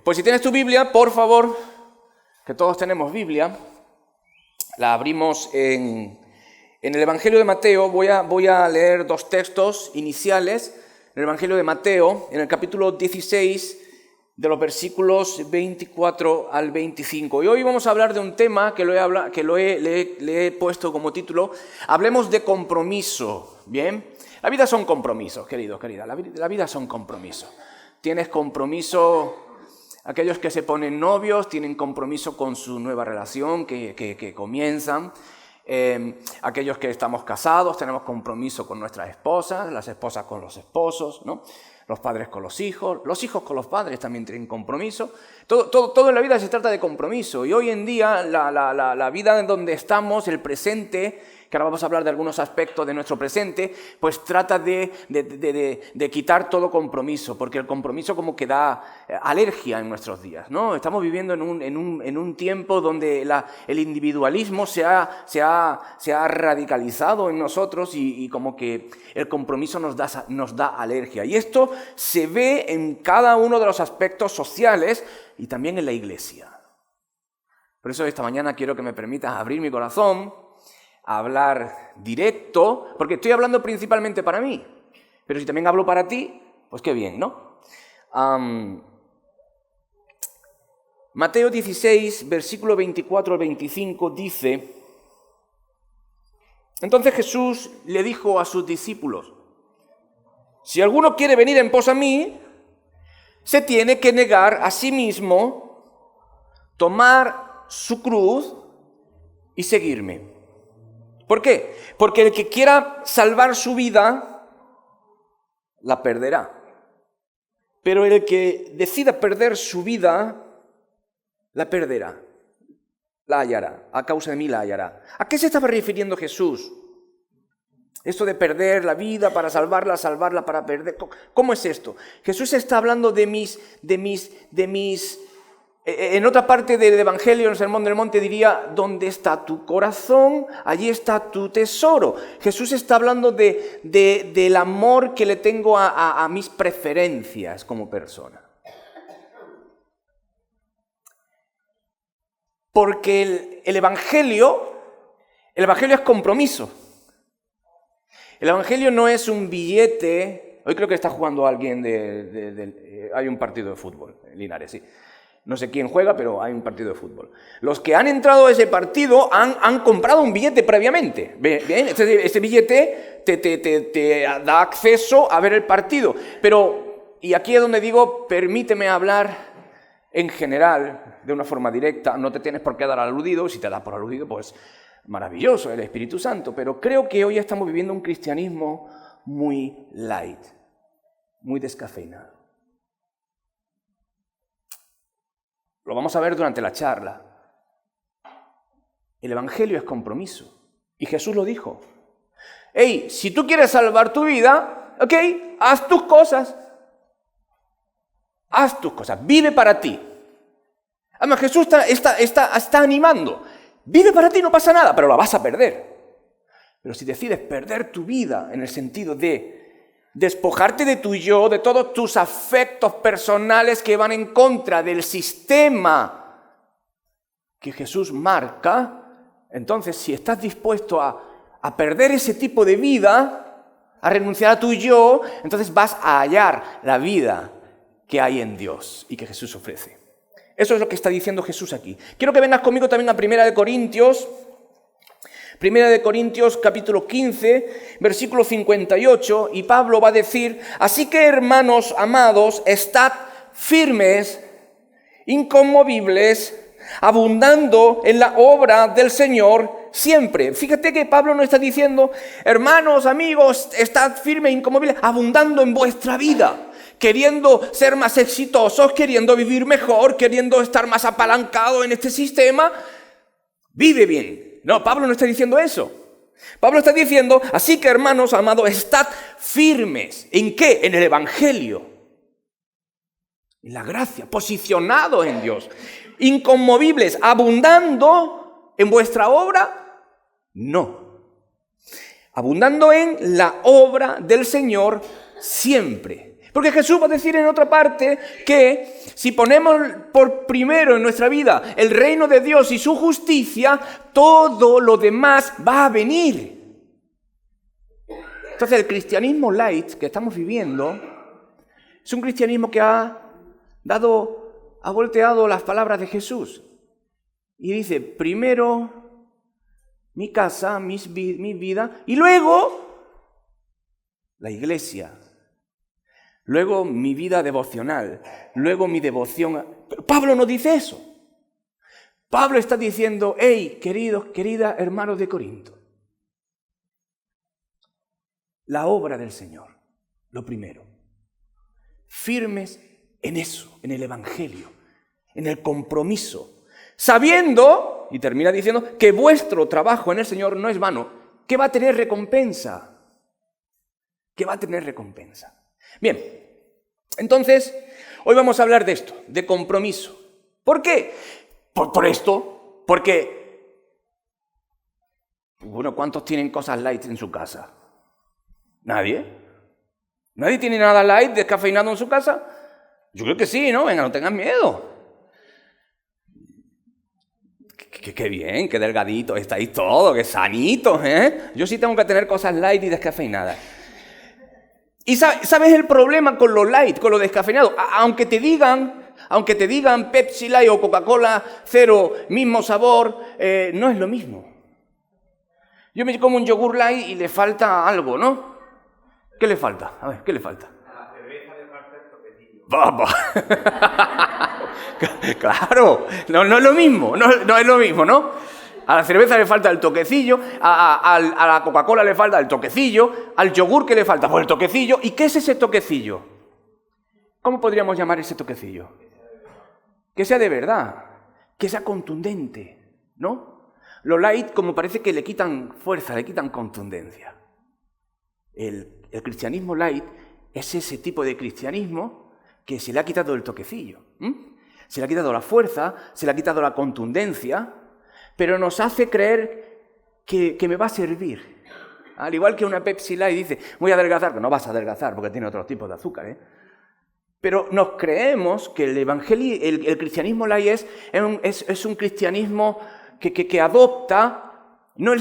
Pues si tienes tu Biblia, por favor, que todos tenemos Biblia, la abrimos en el Evangelio de Mateo. Voy a leer dos textos iniciales. En el Evangelio de Mateo, en el capítulo 16, de los versículos 24 al 25. Y hoy vamos a hablar de un tema que le he puesto como título: hablemos de compromiso. ¿Bien? La vida son compromisos, queridos, queridas. La vida son compromisos. Tienes compromiso. Aquellos que se ponen novios tienen compromiso con su nueva relación que comienzan. Aquellos que estamos casados tenemos compromiso con nuestras esposas, las esposas con los esposos, ¿no? Los padres con los hijos con los padres también tienen compromiso. Todo en la vida se trata de compromiso. Y hoy en día la vida en donde estamos, el presente, que ahora vamos a hablar de algunos aspectos de nuestro presente, pues trata de quitar todo compromiso, porque el compromiso como que da alergia en nuestros días, ¿no? Estamos viviendo en un tiempo donde el individualismo se ha radicalizado en nosotros y como que el compromiso nos da alergia. Y esto se ve en cada uno de los aspectos sociales y también en la iglesia. Por eso esta mañana quiero que me permitas abrir mi corazón, hablar directo, porque estoy hablando principalmente para mí, pero si también hablo para ti, pues qué bien, ¿no? Mateo 16, versículo 24 al 25 dice: entonces Jesús le dijo a sus discípulos: si alguno quiere venir en pos a mí, se tiene que negar a sí mismo, tomar su cruz y seguirme. ¿Por qué? Porque el que quiera salvar su vida, la perderá. Pero el que decida perder su vida, la perderá. La hallará. A causa de mí la hallará. ¿A qué se estaba refiriendo Jesús? Esto de perder la vida para salvarla para perder. ¿Cómo es esto? Jesús está hablando de mis. En otra parte del Evangelio, en el Sermón del Monte, diría: donde está tu corazón, allí está tu tesoro. Jesús está hablando del amor que le tengo a mis preferencias como persona. Porque el Evangelio es compromiso. El Evangelio no es un billete. Hoy creo que está jugando alguien hay un partido de fútbol en Linares, sí. No sé quién juega, pero hay un partido de fútbol. Los que han entrado a ese partido han comprado un billete previamente. Bien, este billete te da acceso a ver el partido. Pero, y aquí es donde digo, permíteme hablar en general, de una forma directa. No te tienes por qué dar aludido. Si te das por aludido, pues maravilloso, el Espíritu Santo. Pero creo que hoy estamos viviendo un cristianismo muy light, muy descafeinado. Lo vamos a ver durante la charla. El Evangelio es compromiso. Y Jesús lo dijo. Hey, si tú quieres salvar tu vida, ok, haz tus cosas. Haz tus cosas. Vive para ti. Además, Jesús está animando. Vive para ti, no pasa nada, pero la vas a perder. Pero si decides perder tu vida en el sentido de despojarte de tu yo, de todos tus afectos personales que van en contra del sistema que Jesús marca, entonces si estás dispuesto a perder ese tipo de vida, a renunciar a tu yo, entonces vas a hallar la vida que hay en Dios y que Jesús ofrece. Eso es lo que está diciendo Jesús aquí. Quiero que vengas conmigo también a Primera de Corintios capítulo 15, versículo 58, y Pablo va a decir: así que, hermanos amados, estad firmes, inconmovibles, abundando en la obra del Señor siempre. Fíjate que Pablo no está diciendo: hermanos, amigos, estad firmes, inconmovibles, abundando en vuestra vida, queriendo ser más exitosos, queriendo vivir mejor, queriendo estar más apalancado en este sistema. Vive bien. No, Pablo no está diciendo eso. Pablo está diciendo: así que, hermanos amados, estad firmes. ¿En qué? En el Evangelio. En la gracia, posicionados en Dios. Inconmovibles, abundando en vuestra obra. No. Abundando en la obra del Señor siempre. Porque Jesús va a decir en otra parte que si ponemos por primero en nuestra vida el reino de Dios y su justicia, todo lo demás va a venir. Entonces el cristianismo light que estamos viviendo es un cristianismo que ha volteado las palabras de Jesús. Y dice, primero mi casa, mi vida, y luego la iglesia. Luego mi vida devocional, luego mi devoción. Pero Pablo no dice eso. Pablo está diciendo, hey, queridos, queridas hermanos de Corinto, la obra del Señor, lo primero. Firmes en eso, en el Evangelio, en el compromiso, sabiendo, y termina diciendo, que vuestro trabajo en el Señor no es vano, que va a tener recompensa. Que va a tener recompensa. Bien, entonces, hoy vamos a hablar de esto, de compromiso. ¿Por qué? Por esto, porque, bueno, ¿cuántos tienen cosas light en su casa? ¿Nadie? ¿Nadie tiene nada light, descafeinado en su casa? Yo creo que sí, ¿no? Venga, no tengan miedo. Qué bien, qué delgadito estáis todos, qué sanitos, ¿eh? Yo sí tengo que tener cosas light y descafeinadas. ¿Y sabes el problema con lo light, con lo descafeinado? Aunque te digan Pepsi Light o Coca-Cola Cero, mismo sabor, no es lo mismo. Yo me como un yogur light y le falta algo, ¿no? ¿Qué le falta? A ver, ¿qué le falta? A la cerveza le falta el toquecillo. Claro, no es lo mismo, no es lo mismo, ¿no? A la cerveza le falta el toquecillo, a la Coca-Cola le falta el toquecillo, al yogur ¿qué le falta? Pues el toquecillo. ¿Y qué es ese toquecillo? ¿Cómo podríamos llamar ese toquecillo? Que sea de verdad, que sea contundente, ¿no? Lo light como parece que le quitan fuerza, le quitan contundencia. El cristianismo light es ese tipo de cristianismo que se le ha quitado el toquecillo. Se le ha quitado la fuerza, se le ha quitado la contundencia, pero nos hace creer que me va a servir. Al igual que una Pepsi Light dice, voy a adelgazar, que no vas a adelgazar porque tiene otros tipos de azúcar, ¿eh? Pero nos creemos que el cristianismo light es un cristianismo que adopta no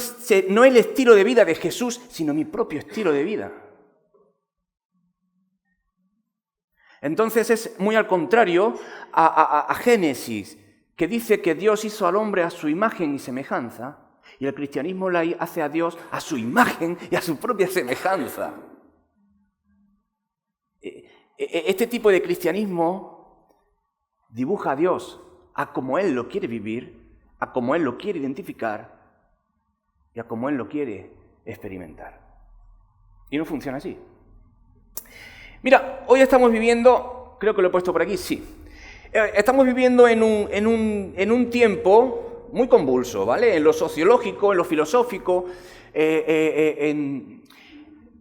el estilo de vida de Jesús, sino mi propio estilo de vida. Entonces es muy al contrario a Génesis, que dice que Dios hizo al hombre a su imagen y semejanza, y el cristianismo light hace a Dios a su imagen y a su propia semejanza. Este tipo de cristianismo dibuja a Dios a como Él lo quiere vivir, a como Él lo quiere identificar y a como Él lo quiere experimentar. Y no funciona así. Mira, hoy estamos viviendo, creo que lo he puesto por aquí, sí. Estamos viviendo en un tiempo muy convulso, ¿vale? En lo sociológico, en lo filosófico, en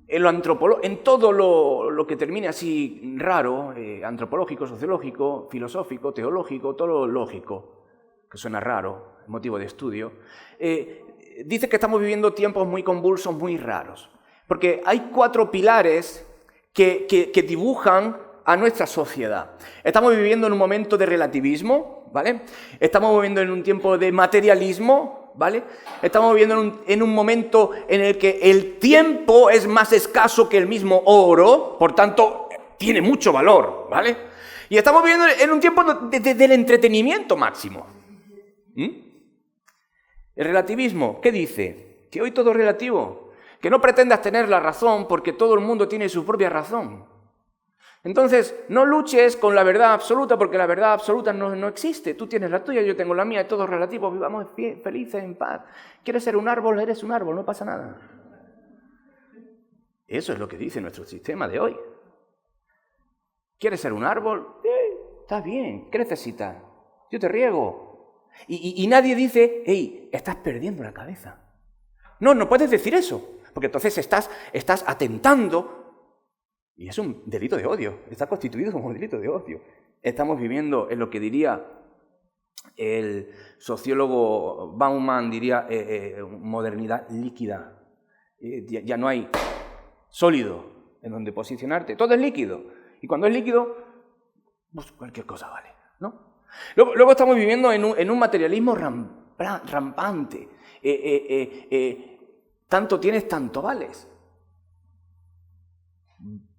lo antropológico, en todo lo que termine así raro, antropológico, sociológico, filosófico, teológico, todo lo lógico, que suena raro, motivo de estudio, dice que estamos viviendo tiempos muy convulsos, muy raros. Porque hay 4 pilares que dibujan a nuestra sociedad. Estamos viviendo en un momento de relativismo, ¿vale? Estamos viviendo en un tiempo de materialismo, ¿vale? Estamos viviendo en un momento en el que el tiempo es más escaso que el mismo oro, por tanto, tiene mucho valor, ¿vale? Y estamos viviendo en un tiempo del entretenimiento máximo. El relativismo, ¿qué dice? Que hoy todo es relativo. Que no pretendas tener la razón porque todo el mundo tiene su propia razón. Entonces, no luches con la verdad absoluta porque la verdad absoluta no existe. Tú tienes la tuya, yo tengo la mía, todo es relativo, vivamos felices, en paz. ¿Quieres ser un árbol? Eres un árbol, no pasa nada. Eso es lo que dice nuestro sistema de hoy. ¿Quieres ser un árbol? Está bien, ¿qué necesitas? Yo te riego. Y nadie dice, hey, estás perdiendo la cabeza. No puedes decir eso, porque entonces estás atentando. Y es un delito de odio, está constituido como un delito de odio. Estamos viviendo en lo que diría el sociólogo Bauman, diría modernidad líquida. Ya no hay sólido en donde posicionarte, todo es líquido. Y cuando es líquido, pues cualquier cosa vale, ¿no? Luego estamos viviendo en un materialismo rampante. Tanto tienes, tanto vales.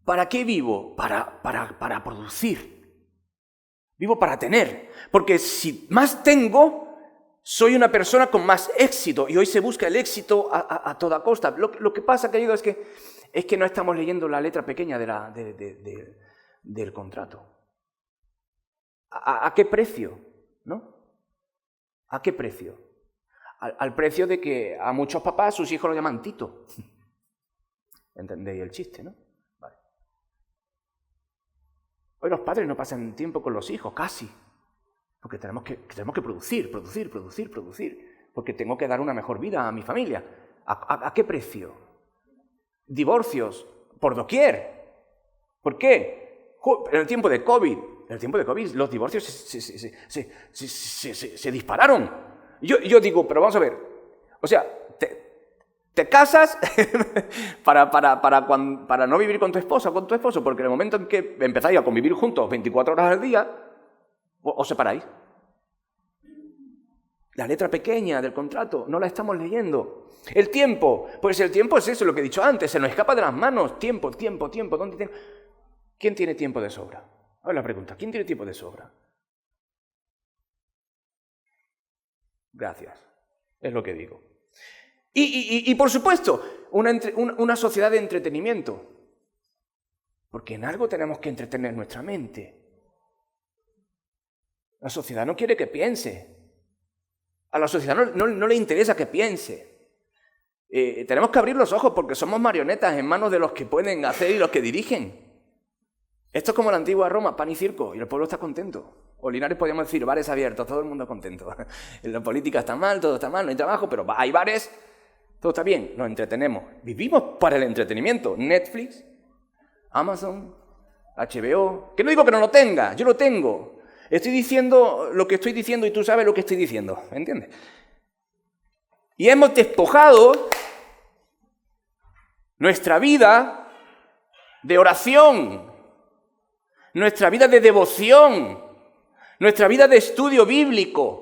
¿Para qué vivo? Para producir. Vivo para tener. Porque si más tengo, soy una persona con más éxito. Y hoy se busca el éxito a toda costa. Lo que pasa, querido, es que no estamos leyendo la letra pequeña del contrato. ¿A qué precio? ¿No? ¿A qué precio? Al precio de que a muchos papás sus hijos lo llaman Tito. ¿Entendéis el chiste, no? Vale. Hoy los padres no pasan tiempo con los hijos, casi. Porque tenemos que producir. Porque tengo que dar una mejor vida a mi familia. ¿A qué precio? Divorcios por doquier. ¿Por qué? En el tiempo de COVID, los divorcios se dispararon. Yo digo, pero vamos a ver, o sea, te casas para no vivir con tu esposa o con tu esposo, porque en el momento en que empezáis a convivir juntos 24 horas al día, os separáis. La letra pequeña del contrato no la estamos leyendo. El tiempo, pues el tiempo es eso, lo que he dicho antes, se nos escapa de las manos. Tiempo, ¿dónde tiene? ¿Quién tiene tiempo de sobra? Ahora la pregunta, ¿quién tiene tiempo de sobra? Gracias, es lo que digo. Y por supuesto, una sociedad de entretenimiento. Porque en algo tenemos que entretener nuestra mente. La sociedad no quiere que piense. A la sociedad no le interesa que piense. Tenemos que abrir los ojos porque somos marionetas en manos de los que pueden hacer y los que dirigen. Esto es como la antigua Roma, pan y circo, y el pueblo está contento. O Linares podríamos decir, bares abiertos, todo el mundo contento. En la política está mal, todo está mal, no hay trabajo, pero hay bares, todo está bien, nos entretenemos. Vivimos para el entretenimiento. Netflix, Amazon, HBO, que no digo que no lo tenga, yo lo tengo. Estoy diciendo lo que estoy diciendo y tú sabes lo que estoy diciendo, ¿entiendes? Y hemos despojado nuestra vida de oración, nuestra vida de devoción, nuestra vida de estudio bíblico,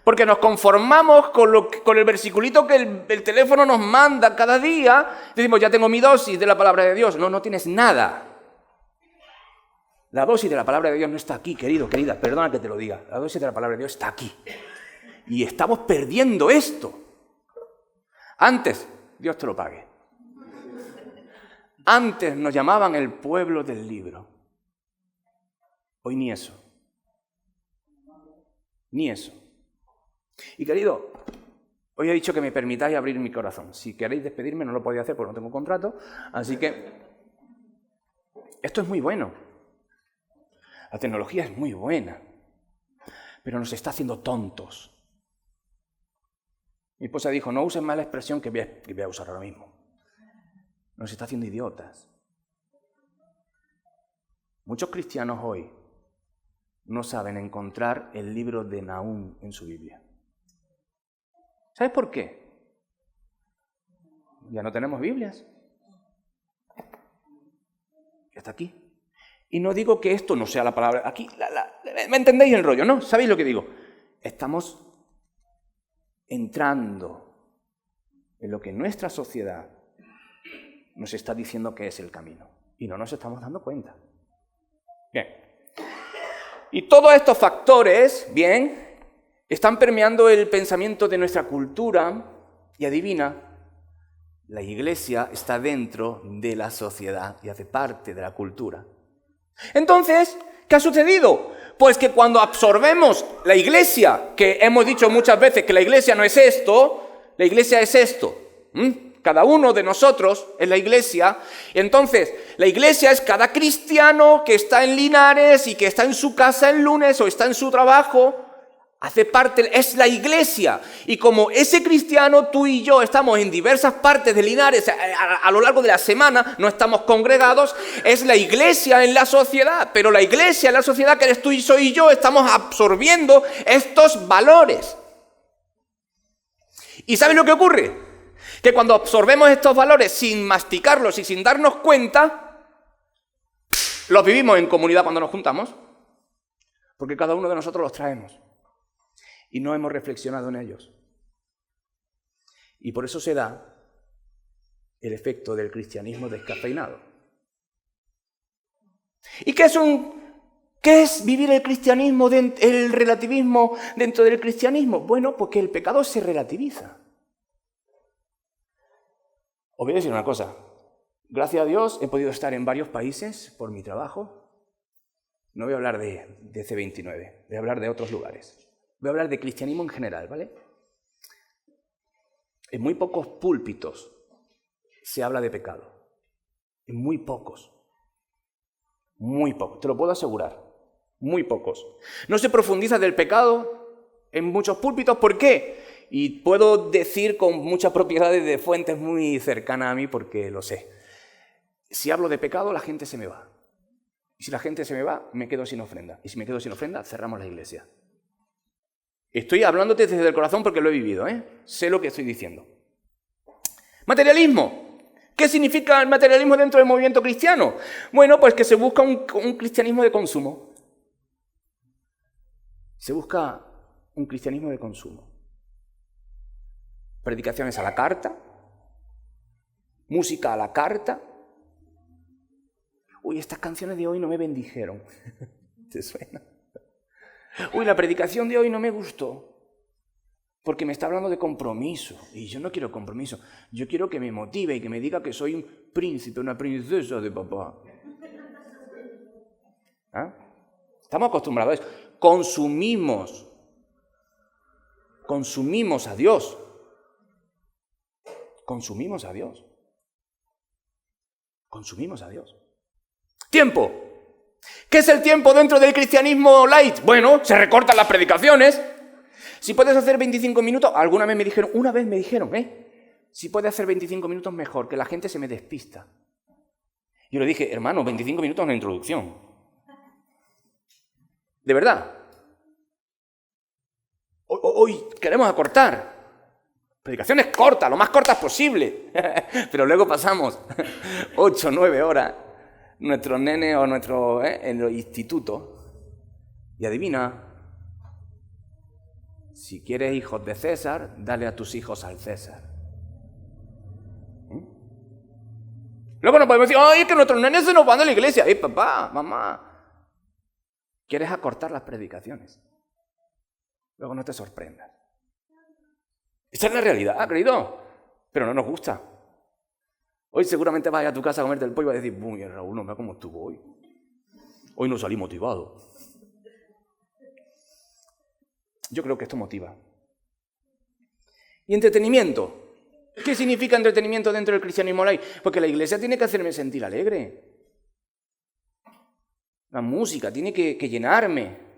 porque nos conformamos con el versiculito que el teléfono nos manda cada día. Decimos, ya tengo mi dosis de la palabra de Dios. No tienes nada. La dosis de la palabra de Dios no está aquí, querido, querida, perdona que te lo diga. La dosis de la palabra de Dios está aquí. Y estamos perdiendo esto. Antes, Dios te lo pague. Antes nos llamaban el pueblo del libro. Hoy ni eso. Ni eso. Y querido, hoy he dicho que me permitáis abrir mi corazón. Si queréis despedirme no lo podéis hacer porque no tengo contrato. Así que esto es muy bueno. La tecnología es muy buena. Pero nos está haciendo tontos. Mi esposa dijo, no uses más la expresión que voy a usar ahora mismo. Nos está haciendo idiotas. Muchos cristianos hoy no saben encontrar el libro de Nahum en su Biblia. ¿Sabes por qué? Ya no tenemos Biblias. Ya está aquí. Y no digo que esto no sea la palabra. Aquí, ¿me entendéis el rollo, no? ¿Sabéis lo que digo? Estamos entrando en lo que nuestra sociedad nos está diciendo que es el camino. Y no nos estamos dando cuenta. Bien. Y todos estos factores, bien, están permeando el pensamiento de nuestra cultura. Y adivina, la Iglesia está dentro de la sociedad y hace parte de la cultura. Entonces, ¿qué ha sucedido? Pues que cuando absorbemos la Iglesia, que hemos dicho muchas veces que la Iglesia no es esto, la Iglesia es esto. Cada uno de nosotros es la Iglesia. Entonces, la Iglesia es cada cristiano que está en Linares y que está en su casa el lunes o está en su trabajo. Hace parte, es la Iglesia. Y como ese cristiano, tú y yo estamos en diversas partes de Linares a lo largo de la semana, no estamos congregados, es la Iglesia en la sociedad. Pero la Iglesia en la sociedad, que eres tú y soy yo, estamos absorbiendo estos valores. ¿Y sabes lo que ocurre? Que cuando absorbemos estos valores sin masticarlos y sin darnos cuenta, Los vivimos en comunidad cuando nos juntamos, porque cada uno de nosotros los traemos y no hemos reflexionado en ellos. Y por eso se da el efecto del cristianismo descafeinado. ¿Y qué es vivir el cristianismo, el relativismo dentro del cristianismo? Bueno, porque el pecado se relativiza. Os voy a decir una cosa. Gracias a Dios he podido estar en varios países por mi trabajo. No voy a hablar de C29, voy a hablar de otros lugares. Voy a hablar de cristianismo en general, ¿vale? En muy pocos púlpitos se habla de pecado. En muy pocos. Muy pocos, te lo puedo asegurar. Muy pocos. No se profundiza del pecado en muchos púlpitos. ¿Por qué? Y puedo decir con muchas propiedades de fuentes muy cercanas a mí porque lo sé. Si hablo de pecado, la gente se me va. Y si la gente se me va, me quedo sin ofrenda. Y si me quedo sin ofrenda, cerramos la iglesia. Estoy hablándote desde el corazón porque lo he vivido, ¿eh? Sé lo que estoy diciendo. Materialismo. ¿Qué significa el materialismo dentro del movimiento cristiano? Bueno, pues que se busca un cristianismo de consumo. Se busca un cristianismo de consumo. Predicaciones a la carta, música a la carta. Uy, estas canciones de hoy no me bendijeron. ¿Te suena? Uy, la predicación de hoy no me gustó. Porque me está hablando de compromiso. Y yo no quiero compromiso. Yo quiero que me motive y que me diga que soy un príncipe, una princesa de papá. ¿Ah? Estamos acostumbrados a eso. Consumimos a Dios. Consumimos a Dios. Consumimos a Dios. Tiempo. ¿Qué es el tiempo dentro del cristianismo light? Bueno, se recortan las predicaciones. Si puedes hacer 25 minutos, una vez me dijeron, si puedes hacer 25 minutos mejor, que la gente se me despista. Yo le dije, hermano, 25 minutos es una introducción. De verdad. Hoy queremos acortar. Predicaciones cortas, lo más cortas posible. Pero luego pasamos 8 o 9 horas, nuestros nenes o en los institutos. Y adivina, si quieres hijos de César, dale a tus hijos al César. Luego no podemos decir, ¡ay, es que nuestros nenes se nos van de la iglesia! Papá, mamá! ¿Quieres acortar las predicaciones? Luego no te sorprendas. Esa es la realidad, querido. Pero no nos gusta. Hoy seguramente vas a tu casa a comerte el pollo y vas a decir, uy, Raúl, no me cómo estuvo hoy. Hoy no salí motivado. Yo creo que esto motiva. Y entretenimiento. ¿Qué significa entretenimiento dentro del cristianismo light? Porque la iglesia tiene que hacerme sentir alegre. La música tiene que llenarme.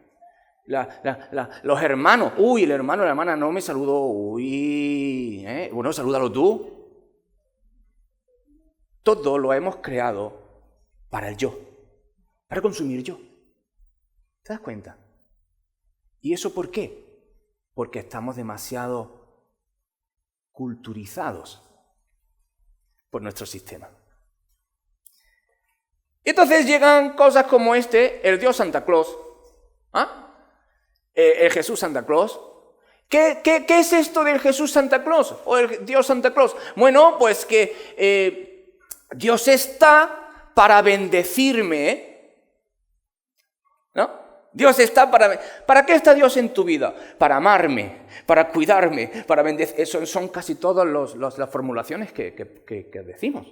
Los hermanos. Uy, el hermano o la hermana no me saludó. Uy, bueno, salúdalo tú. Todo lo hemos creado para el yo. Para consumir yo. ¿Te das cuenta? ¿Y eso por qué? Porque estamos demasiado culturizados por nuestro sistema. Entonces llegan cosas como el Dios Santa Claus, el Jesús Santa Claus. ¿Qué es esto del Jesús Santa Claus o el Dios Santa Claus? Bueno, pues que Dios está para bendecirme, ¿no? Dios está ¿Para qué está Dios en tu vida? Para amarme, para cuidarme, para bendecir. Eso son casi todas las formulaciones que decimos.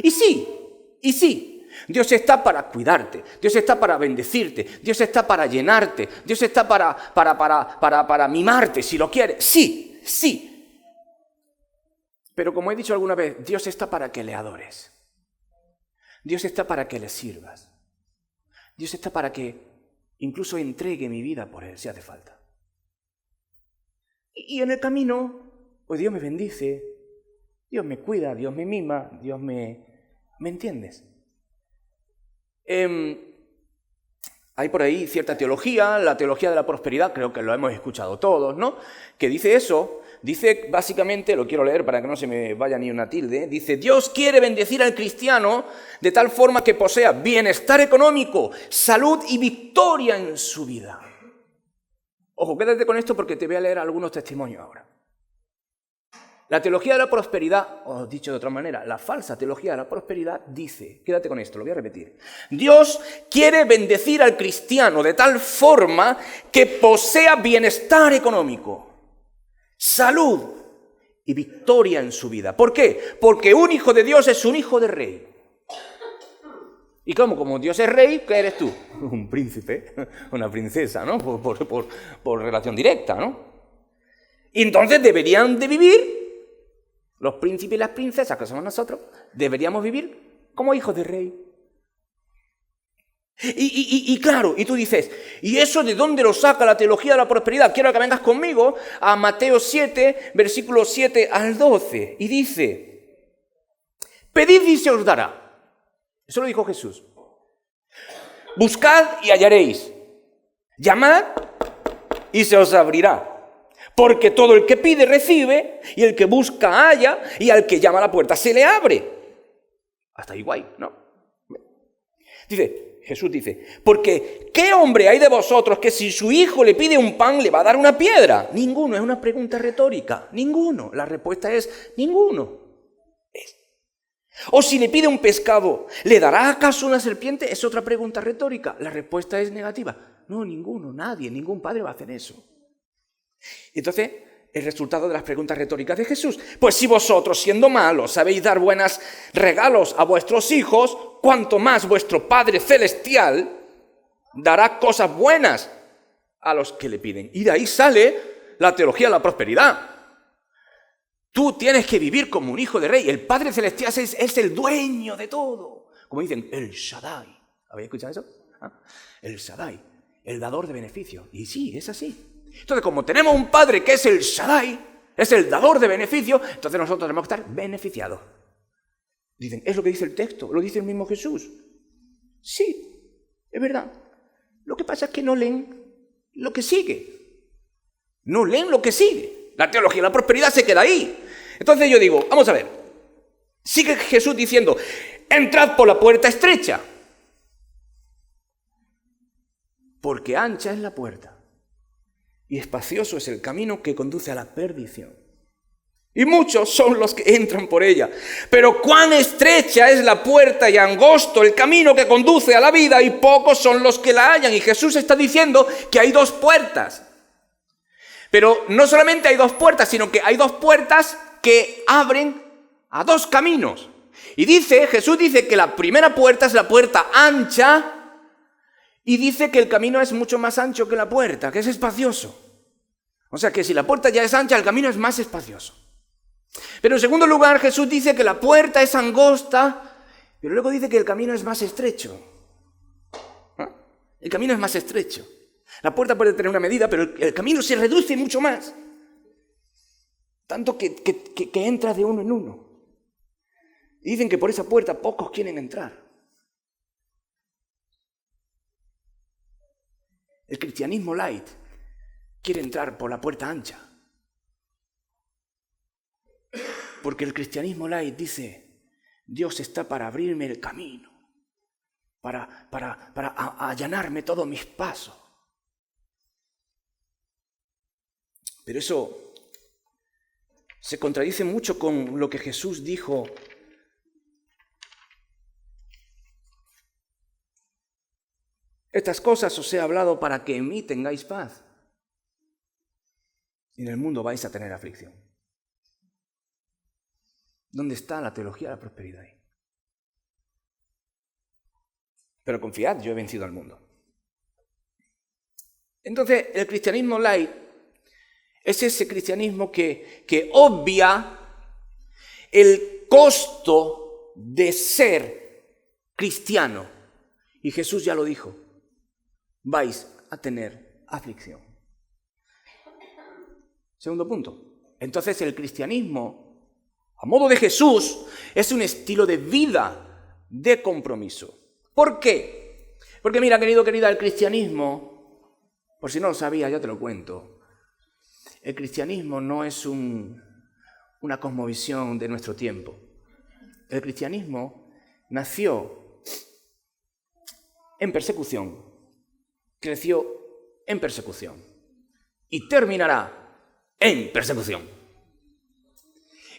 Y sí, Dios está para cuidarte, Dios está para bendecirte, Dios está para llenarte, Dios está para mimarte, si lo quieres. Sí. Pero como he dicho alguna vez, Dios está para que le adores. Dios está para que le sirvas. Dios está para que incluso entregue mi vida por Él, si hace falta. Y en el camino, pues Dios me bendice, Dios me cuida, Dios me mima, ¿Me entiendes? Hay por ahí cierta teología, la teología de la prosperidad, creo que lo hemos escuchado todos, ¿no? Que dice eso, dice básicamente, lo quiero leer para que no se me vaya ni una tilde, dice: Dios quiere bendecir al cristiano de tal forma que posea bienestar económico, salud y victoria en su vida. Ojo, quédate con esto porque te voy a leer algunos testimonios ahora. La teología de la prosperidad, o dicho de otra manera, la falsa teología de la prosperidad dice, quédate con esto, lo voy a repetir: Dios quiere bendecir al cristiano de tal forma que posea bienestar económico, salud y victoria en su vida. ¿Por qué? Porque un hijo de Dios es un hijo de rey. ¿Y cómo? Como Dios es rey, ¿qué eres tú? Un príncipe, una princesa, ¿no? Por relación directa, ¿no? Y entonces deberían de vivir, los príncipes y las princesas, que somos nosotros, deberíamos vivir como hijos de rey. Y claro, y tú dices, ¿y eso de dónde lo saca la teología de la prosperidad? Quiero que vengas conmigo a Mateo 7, versículos 7 al 12. Y dice: pedid y se os dará. Eso lo dijo Jesús. Buscad y hallaréis. Llamad y se os abrirá. Porque todo el que pide recibe, y el que busca halla, y al que llama a la puerta se le abre. Hasta ahí guay, ¿no? Jesús dice: porque ¿qué hombre hay de vosotros que si su hijo le pide un pan le va a dar una piedra? Ninguno, es una pregunta retórica. Ninguno. La respuesta es ninguno. O si le pide un pescado, ¿le dará acaso una serpiente? Es otra pregunta retórica. La respuesta es negativa. No, ninguno, nadie, ningún padre va a hacer eso. Entonces, el resultado de las preguntas retóricas de Jesús: pues si vosotros, siendo malos, sabéis dar buenos regalos a vuestros hijos, cuanto más vuestro Padre Celestial dará cosas buenas a los que le piden. Y de ahí sale la teología de la prosperidad. Tú tienes que vivir como un hijo de rey. El Padre Celestial es el dueño de todo. Como dicen, el Shaddai. ¿Habéis escuchado eso? ¿Ah? El Shaddai, el dador de beneficios. Y sí, es así. Entonces, como tenemos un Padre que es el Shaddai, es el dador de beneficios, entonces nosotros tenemos que estar beneficiados. Dicen, es lo que dice el texto, lo dice el mismo Jesús. Sí, es verdad. Lo que pasa es que no leen lo que sigue. No leen lo que sigue. La teología de la prosperidad se queda ahí. Entonces yo digo, vamos a ver. Sigue Jesús diciendo: entrad por la puerta estrecha, porque ancha es la puerta y espacioso es el camino que conduce a la perdición. Y muchos son los que entran por ella. Pero cuán estrecha es la puerta y angosto el camino que conduce a la vida, y pocos son los que la hallan. Y Jesús está diciendo que hay dos puertas. Pero no solamente hay dos puertas, sino que hay dos puertas que abren a dos caminos. Y Jesús dice que la primera puerta es la puerta ancha, y dice que el camino es mucho más ancho que la puerta, que es espacioso. O sea que si la puerta ya es ancha, el camino es más espacioso. Pero en segundo lugar, Jesús dice que la puerta es angosta, pero luego dice que el camino es más estrecho. ¿Ah? El camino es más estrecho. La puerta puede tener una medida, pero el camino se reduce mucho más. Tanto que entra de uno en uno. Y dicen que por esa puerta pocos quieren entrar. El cristianismo light quiere entrar por la puerta ancha. Porque el cristianismo light dice: Dios está para abrirme el camino, para allanarme todos mis pasos. Pero eso se contradice mucho con lo que Jesús dijo Estas cosas os he hablado para que en mí tengáis paz. Y en el mundo vais a tener aflicción. ¿Dónde está la teología de la prosperidad ahí? Pero confiad, yo he vencido al mundo. Entonces, el cristianismo light es ese cristianismo que obvia el costo de ser cristiano. Y Jesús ya lo dijo: vais a tener aflicción. Segundo punto. Entonces, el cristianismo, a modo de Jesús, es un estilo de vida de compromiso. ¿Por qué? Porque mira, querido, querida, el cristianismo, por si no lo sabías, ya te lo cuento, el cristianismo no es una cosmovisión de nuestro tiempo. El cristianismo nació en persecución, creció en persecución y terminará en persecución.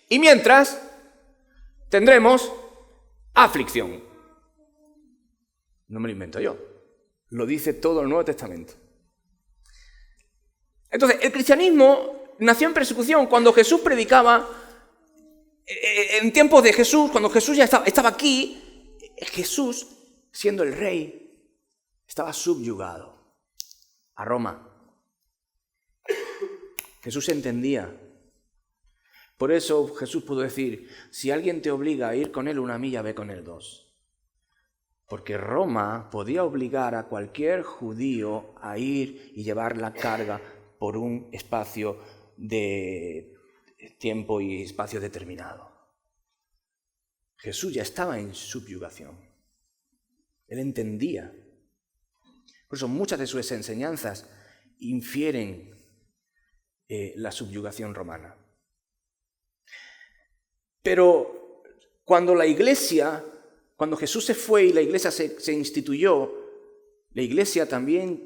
Y mientras tendremos aflicción. No me lo invento yo, lo dice todo el Nuevo Testamento. Entonces, el cristianismo nació en persecución cuando Jesús predicaba, en tiempos de Jesús, cuando Jesús ya estaba aquí, Jesús, siendo el rey, estaba subyugado a Roma. Jesús entendía. Por eso Jesús pudo decir, si alguien te obliga a ir con él 1 milla, ve con él 2. Porque Roma podía obligar a cualquier judío a ir y llevar la carga por un espacio de tiempo y espacio determinado. Jesús ya estaba en subyugación. Él entendía. Por eso muchas de sus enseñanzas infieren la subyugación romana. Pero cuando Jesús se fue y la iglesia se instituyó, la iglesia también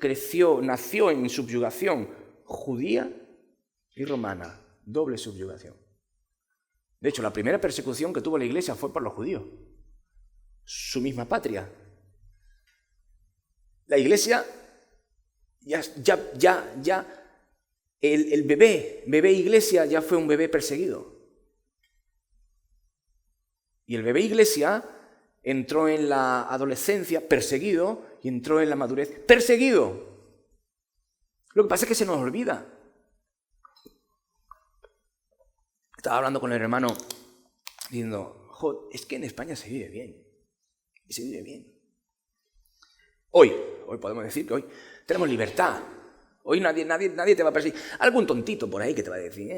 nació en subyugación judía y romana, doble subyugación. De hecho, la primera persecución que tuvo la iglesia fue por los judíos, su misma patria. La iglesia, el bebé iglesia ya fue un bebé perseguido. Y el bebé iglesia entró en la adolescencia perseguido y entró en la madurez perseguido. Lo que pasa es que se nos olvida. Estaba hablando con el hermano diciendo, es que en España se vive bien. Y se vive bien. Hoy podemos decir que hoy tenemos libertad. Hoy nadie te va a perseguir. Algún tontito por ahí que te va a decir,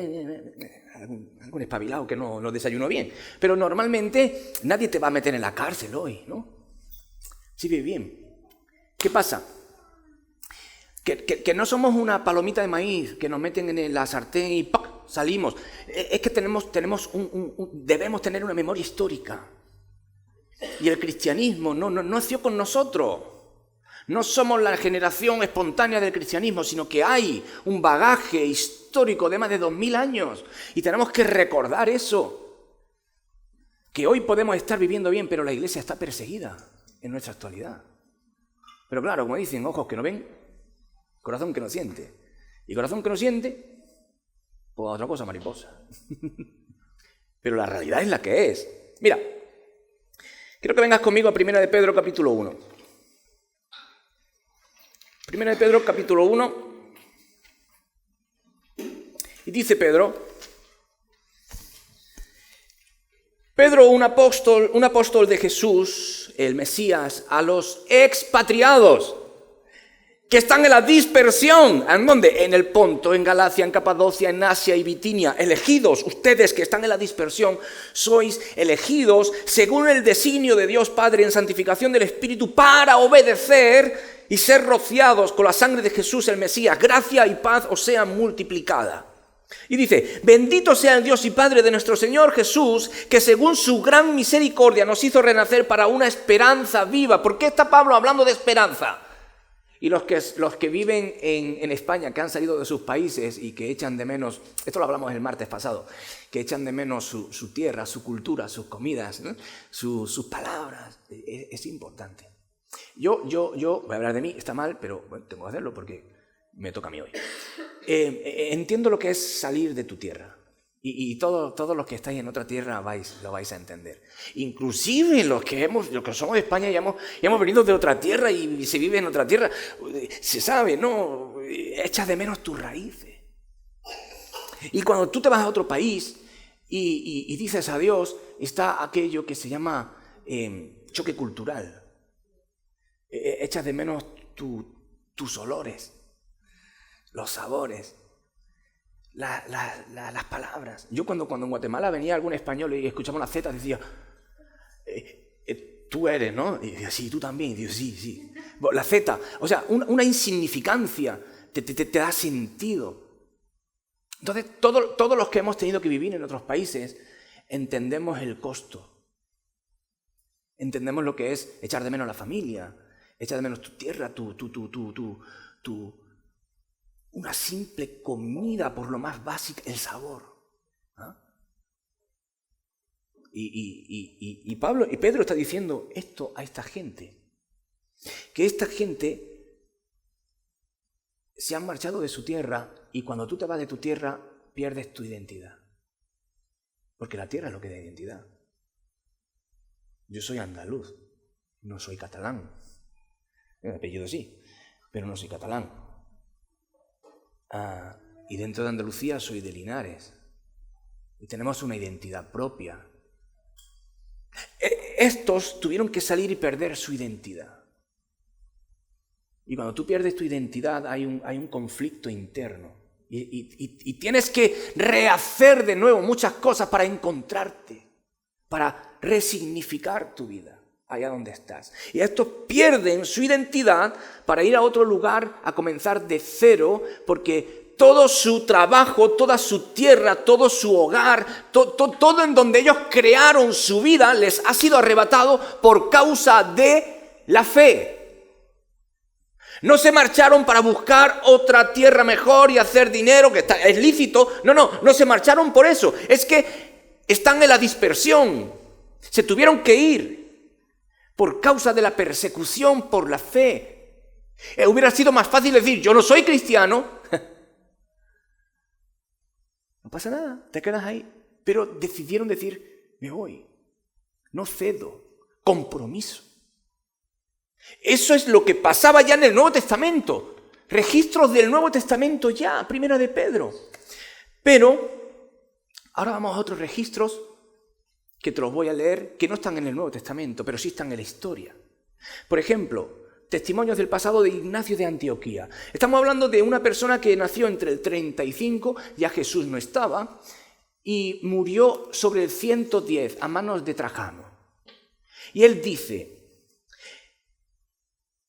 algún espabilado que no desayunó bien. Pero normalmente nadie te va a meter en la cárcel hoy, ¿no? Sí, bien. ¿Qué pasa? Que no somos una palomita de maíz que nos meten en la sartén y ¡pac! Salimos. Es que debemos tener una memoria histórica. Y el cristianismo no nació con nosotros. No somos la generación espontánea del cristianismo, sino que hay un bagaje histórico de más de 2000 años. Y tenemos que recordar eso. Que hoy podemos estar viviendo bien, pero la iglesia está perseguida en nuestra actualidad. Pero claro, como dicen, ojos que no ven, corazón que no siente. Y corazón que no siente, pues otra cosa mariposa. Pero la realidad es la que es. Mira, quiero que vengas conmigo a 1 de Pedro capítulo 1. 1 de Pedro, capítulo 1, y dice Pedro, un apóstol de Jesús, el Mesías, a los expatriados que están en la dispersión. ¿En dónde? En el Ponto, en Galacia, en Capadocia, en Asia y Bitinia. Elegidos, ustedes que están en la dispersión, sois elegidos según el designio de Dios Padre en santificación del Espíritu para obedecer y ser rociados con la sangre de Jesús el Mesías. Gracia y paz os sean multiplicada. Y dice, bendito sea el Dios y Padre de nuestro Señor Jesús, que según su gran misericordia nos hizo renacer para una esperanza viva. ¿Por qué está Pablo hablando de esperanza? Y los que viven en España, que han salido de sus países y que echan de menos, esto lo hablamos el martes pasado, que echan de menos su tierra, su cultura, sus comidas, ¿no? sus palabras, es importante. Yo voy a hablar de mí, está mal, pero bueno, tengo que hacerlo porque me toca a mí hoy. Entiendo lo que es salir de tu tierra. Y todos los que estáis en otra tierra lo vais a entender. Inclusive los que somos de España y hemos venido de otra tierra y se vive en otra tierra, se sabe, ¿no? Echas de menos tus raíces. Y cuando tú te vas a otro país y dices adiós, está aquello que se llama choque cultural. Echas de menos tus olores, los sabores. Las palabras. Yo cuando en Guatemala venía algún español y escuchaba una Z, decía, tú eres, ¿no? Y dice, sí, tú también. Y digo, sí. La Z, o sea, una insignificancia te da sentido. Entonces, todos los que hemos tenido que vivir en otros países entendemos el costo. Entendemos lo que es echar de menos la familia, echar de menos tu tierra, una simple comida, por lo más básico, el sabor. ¿Ah? Y Pedro está diciendo esto a esta gente, que esta gente se han marchado de su tierra y cuando tú te vas de tu tierra pierdes tu identidad, porque la tierra es lo que da identidad. Yo soy andaluz, no soy catalán. El apellido sí, pero no soy catalán. Y dentro de Andalucía soy de Linares. Y tenemos una identidad propia. Estos tuvieron que salir y perder su identidad. Y cuando tú pierdes tu identidad hay un conflicto interno. Y tienes que rehacer de nuevo muchas cosas para encontrarte, para resignificar tu vida allá donde estás. Y estos pierden su identidad para ir a otro lugar a comenzar de cero, porque todo su trabajo, toda su tierra, todo su hogar, todo en donde ellos crearon su vida les ha sido arrebatado por causa de la fe. No se marcharon para buscar otra tierra mejor y hacer dinero, que es lícito. No se marcharon por eso. Es que están en la dispersión. Se tuvieron que ir por causa de la persecución por la fe. Hubiera sido más fácil decir, yo no soy cristiano. No pasa nada, te quedas ahí. Pero decidieron decir, me voy. No cedo. Compromiso. Eso es lo que pasaba ya en el Nuevo Testamento. Registros del Nuevo Testamento ya, Primera de Pedro. Pero ahora vamos a otros registros que te los voy a leer, que no están en el Nuevo Testamento, pero sí están en la historia. Por ejemplo, testimonios del pasado de Ignacio de Antioquía. Estamos hablando de una persona que nació entre el 35, ya Jesús no estaba, y murió sobre el 110 a manos de Trajano. Y él dice,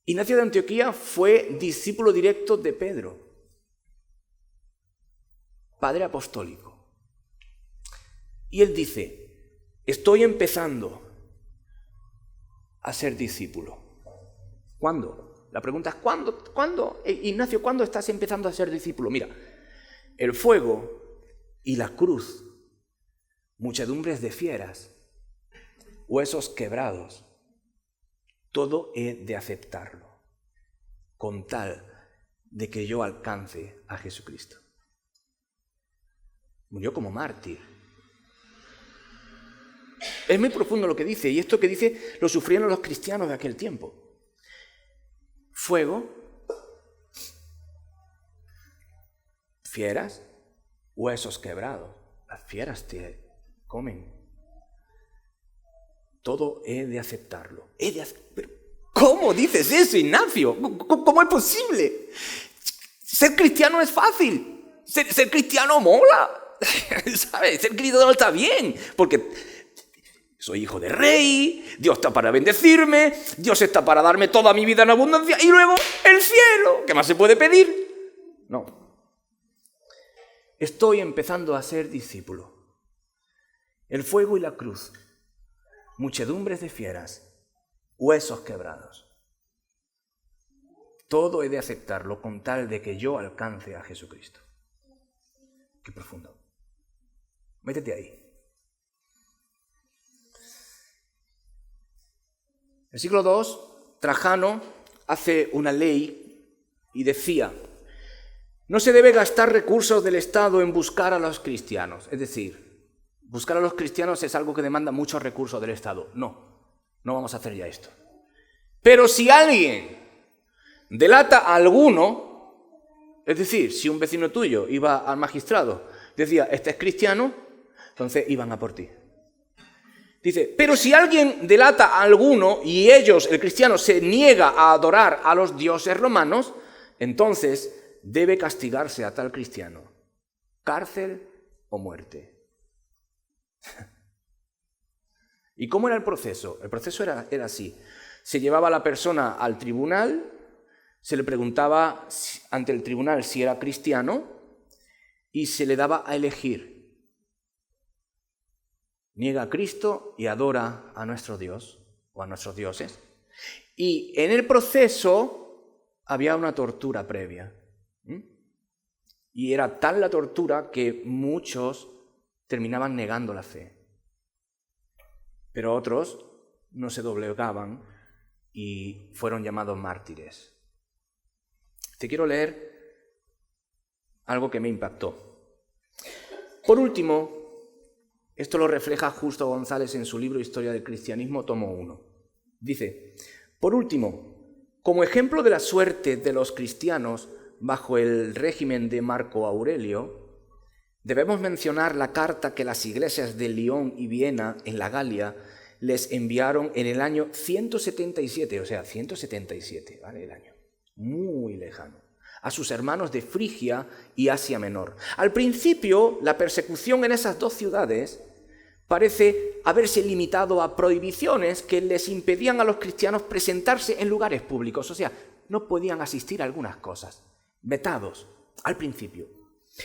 Ignacio de Antioquía fue discípulo directo de Pedro, padre apostólico. Y él dice, estoy empezando a ser discípulo. ¿Cuándo? La pregunta es, ¿cuándo? Ignacio, ¿cuándo estás empezando a ser discípulo? Mira, el fuego y la cruz, muchedumbres de fieras, huesos quebrados, todo he de aceptarlo, con tal de que yo alcance a Jesucristo. Murió como mártir. Es muy profundo lo que dice, y esto que dice lo sufrieron los cristianos de aquel tiempo. Fuego, fieras, huesos quebrados. Las fieras te comen. Todo he de aceptarlo. ¿Pero cómo dices eso, Ignacio? ¿Cómo es posible? Ser cristiano es fácil. Ser cristiano mola. ¿Sabes? Ser cristiano está bien, porque soy hijo de rey, Dios está para bendecirme, Dios está para darme toda mi vida en abundancia y luego el cielo. ¿Qué más se puede pedir? No. Estoy empezando a ser discípulo. El fuego y la cruz, muchedumbres de fieras, huesos quebrados. Todo he de aceptarlo con tal de que yo alcance a Jesucristo. Qué profundo. Métete ahí. En el siglo II, Trajano hace una ley y decía, no se debe gastar recursos del Estado en buscar a los cristianos. Es decir, buscar a los cristianos es algo que demanda muchos recursos del Estado. No vamos a hacer ya esto. Pero si alguien delata a alguno, es decir, si un vecino tuyo iba al magistrado, decía, este es cristiano, entonces iban a por ti. Dice, pero si alguien delata a alguno y ellos, el cristiano, se niega a adorar a los dioses romanos, entonces debe castigarse a tal cristiano. Cárcel o muerte. ¿Y cómo era el proceso? El proceso era así. Se llevaba a la persona al tribunal, se le preguntaba ante el tribunal si era cristiano y se le daba a elegir. Niega a Cristo y adora a nuestro Dios o a nuestros dioses. Y en el proceso había una tortura previa. Y era tal la tortura que muchos terminaban negando la fe. Pero otros no se doblegaban y fueron llamados mártires. Te quiero leer algo que me impactó. Por último, esto lo refleja Justo González en su libro Historia del Cristianismo, tomo 1. Dice, por último, como ejemplo de la suerte de los cristianos bajo el régimen de Marco Aurelio, debemos mencionar la carta que las iglesias de Lyon y Viena, en la Galia, les enviaron en el año 177, o sea, 177, ¿vale? El año, muy lejano, a sus hermanos de Frigia y Asia Menor. Al principio, la persecución en esas dos ciudades parece haberse limitado a prohibiciones que les impedían a los cristianos presentarse en lugares públicos, o sea, no podían asistir a algunas cosas, vetados al principio.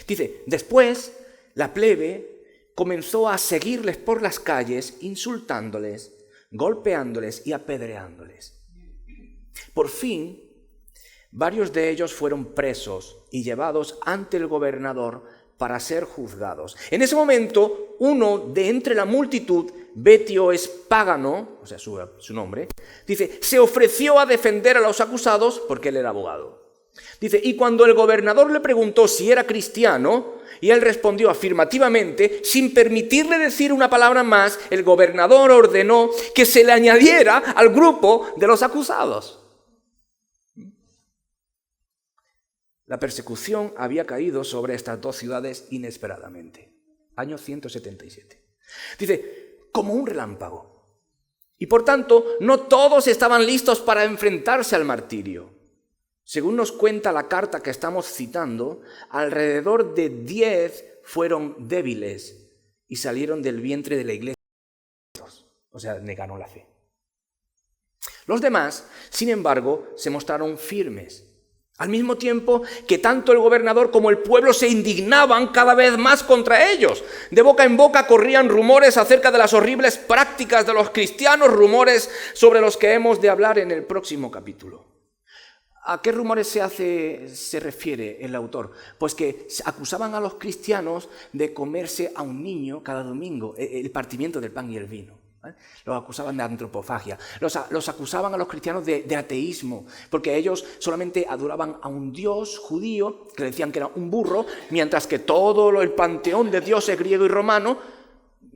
Dice, después la plebe comenzó a seguirles por las calles, insultándoles, golpeándoles y apedreándoles. Por fin, varios de ellos fueron presos y llevados ante el gobernador para ser juzgados. En ese momento, uno de entre la multitud, Betio Espágano, o sea, su nombre, dice, se ofreció a defender a los acusados porque él era abogado. Dice, y cuando el gobernador le preguntó si era cristiano, y él respondió afirmativamente, sin permitirle decir una palabra más, el gobernador ordenó que se le añadiera al grupo de los acusados. La persecución había caído sobre estas dos ciudades inesperadamente. Año 177. Dice, como un relámpago. Y por tanto, no todos estaban listos para enfrentarse al martirio. Según nos cuenta la carta que estamos citando, alrededor de 10 fueron débiles y salieron del vientre de la iglesia. O sea, negaron la fe. Los demás, sin embargo, se mostraron firmes. Al mismo tiempo que tanto el gobernador como el pueblo se indignaban cada vez más contra ellos. De boca en boca corrían rumores acerca de las horribles prácticas de los cristianos, rumores sobre los que hemos de hablar en el próximo capítulo. ¿A qué rumores se refiere el autor? Pues que acusaban a los cristianos de comerse a un niño cada domingo, el partimiento del pan y el vino. Los acusaban de antropofagia. Los acusaban a los cristianos de ateísmo, porque ellos solamente adoraban a un dios judío, que decían que era un burro, mientras que todo el panteón de dioses griego y romano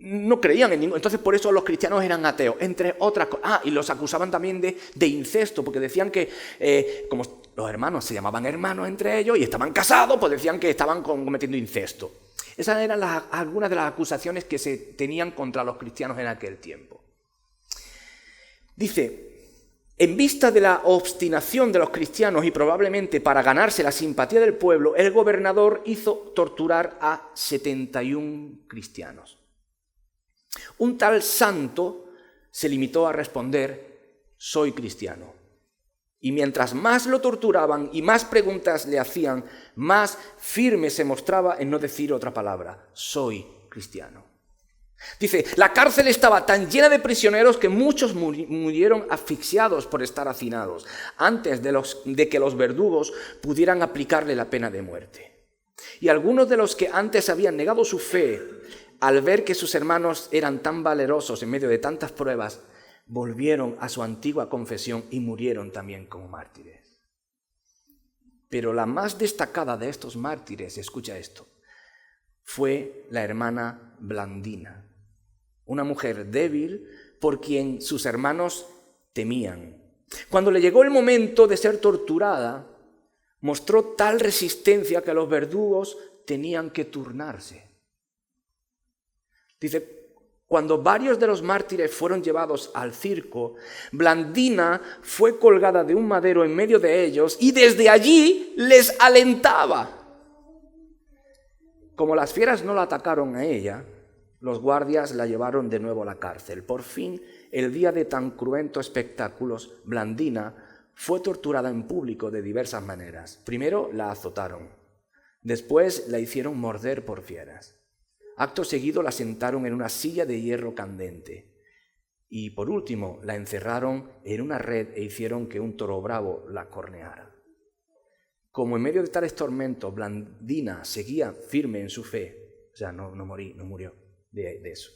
no creían en ninguno. Entonces por eso los cristianos eran ateos, entre otras cosas. Y los acusaban también de incesto, porque decían que como los hermanos se llamaban hermanos entre ellos y estaban casados, pues decían que estaban cometiendo incesto. Esas eran algunas de las acusaciones que se tenían contra los cristianos en aquel tiempo. Dice, en vista de la obstinación de los cristianos y probablemente para ganarse la simpatía del pueblo, el gobernador hizo torturar a 71 cristianos. Un tal santo se limitó a responder, soy cristiano. Y mientras más lo torturaban y más preguntas le hacían, más firme se mostraba en no decir otra palabra, soy cristiano. Dice, la cárcel estaba tan llena de prisioneros que muchos murieron asfixiados por estar hacinados, antes de que los verdugos pudieran aplicarle la pena de muerte. Y algunos de los que antes habían negado su fe, al ver que sus hermanos eran tan valerosos en medio de tantas pruebas, volvieron a su antigua confesión y murieron también como mártires. Pero la más destacada de estos mártires, escucha esto, fue la hermana Blandina, una mujer débil por quien sus hermanos temían. Cuando le llegó el momento de ser torturada, mostró tal resistencia que los verdugos tenían que turnarse. Dice, cuando varios de los mártires fueron llevados al circo, Blandina fue colgada de un madero en medio de ellos y desde allí les alentaba. Como las fieras no la atacaron a ella, Los guardias la llevaron de nuevo a la cárcel. Por fin, el día de tan cruentos espectáculos, Blandina fue torturada en público de diversas maneras. Primero la azotaron, después la hicieron morder por fieras. Acto seguido la sentaron en una silla de hierro candente y por último la encerraron en una red e hicieron que un toro bravo la corneara. Como en medio de tales tormentos Blandina seguía firme en su fe, o sea, no murió de eso.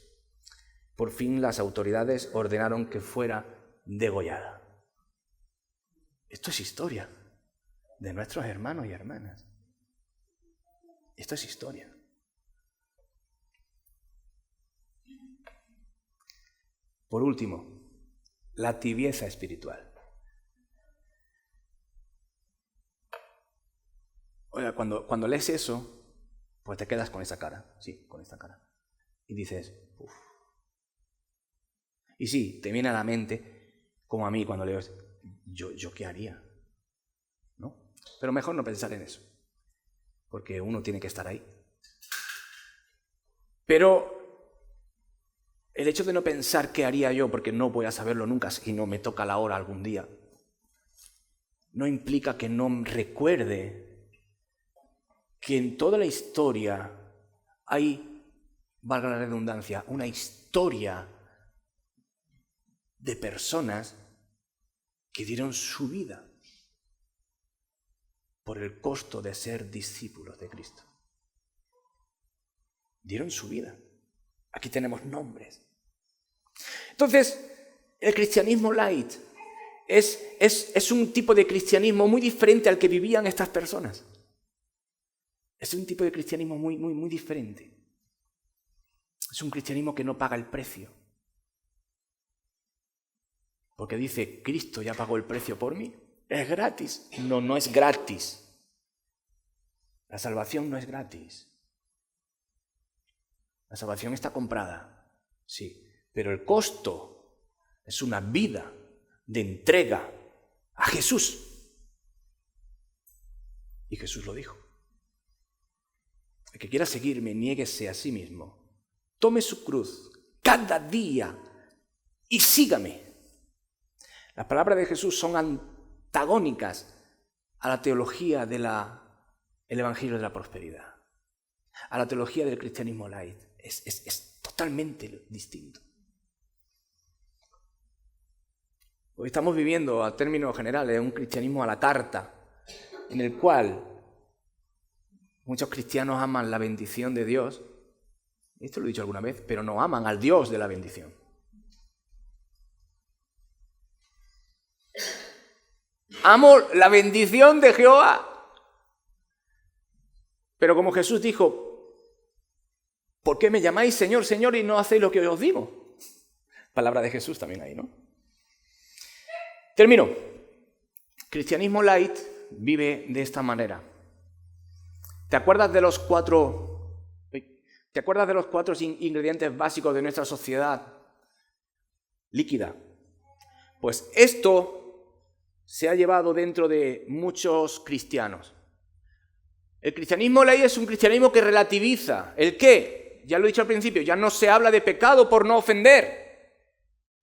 Por fin las autoridades ordenaron que fuera degollada. Esto es historia de nuestros hermanos y hermanas. Esto es historia. Por último, la tibieza espiritual. Oiga, cuando lees eso, pues te quedas con esa cara, sí, con esta cara. Y dices, uff. Y sí, te viene a la mente, como a mí cuando leo, ¿yo qué haría? ¿No? Pero mejor no pensar en eso, porque uno tiene que estar ahí. Pero el hecho de no pensar qué haría yo, porque no voy a saberlo nunca si no me toca la hora algún día, no implica que no recuerde que en toda la historia hay, valga la redundancia, una historia de personas que dieron su vida por el costo de ser discípulos de Cristo. Dieron su vida. Aquí tenemos nombres. Entonces, el cristianismo light es un tipo de cristianismo muy diferente al que vivían estas personas. Es un tipo de cristianismo muy diferente. Es un cristianismo que no paga el precio. Porque dice, Cristo ya pagó el precio por mí. ¿Es gratis? No, no es gratis. La salvación no es gratis. La salvación está comprada, sí. Pero el costo es una vida de entrega a Jesús. Y Jesús lo dijo. El que quiera seguirme, niéguese a sí mismo. Tome su cruz cada día y sígame. Las palabras de Jesús son antagónicas a la teología del Evangelio de la Prosperidad, a la teología del cristianismo light. Es totalmente distinto. Hoy estamos viviendo, a términos generales, un cristianismo a la carta, en el cual muchos cristianos aman la bendición de Dios. Esto lo he dicho alguna vez, pero no aman al Dios de la bendición. Amo la bendición de Jehová. Pero como Jesús dijo, ¿por qué me llamáis Señor, Señor y no hacéis lo que os digo? Palabra de Jesús también ahí, ¿no? Termino. Cristianismo light vive de esta manera. ¿Te acuerdas de los cuatro ingredientes básicos de nuestra sociedad líquida? Pues esto se ha llevado dentro de muchos cristianos. El cristianismo light es un cristianismo que relativiza. ¿El qué? Ya lo he dicho al principio, ya no se habla de pecado por no ofender.